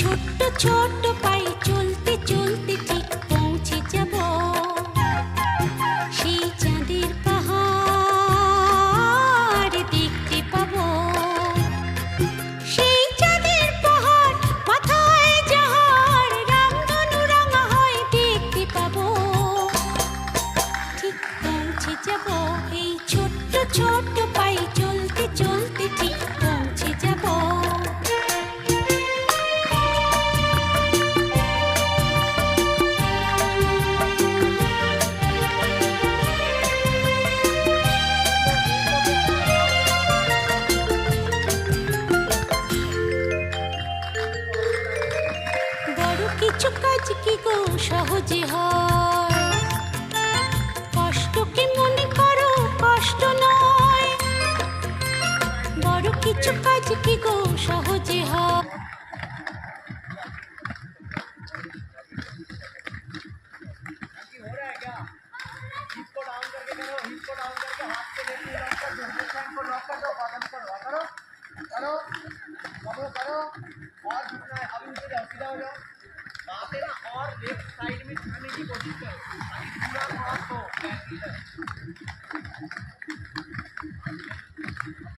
ছোট্ট ছোট্ট পায়ে চলতে চলতে ঠিক পৌঁছে যাব সেই চাঁদের পাহাড় দেখতে পাবো। সেই চাঁদের পাহাড় মাথায় যাহার রামধনু রাঙা হয় দেখতে পাবো। ঠিক পৌঁছে যাব এই ছোট্ট ছোট্ট পায়ে চলতে চলতে ঠিক পৌঁছে যাব। বড় কিছু কাজ কি গো সহজে হয়, কষ্টকে মনে করো কষ্ট নয়। বড় কিছু কাজ কি গো সহজে হয়। और लेफ्ट साइड में छूने की कोशिश करो, पूरा मार दो।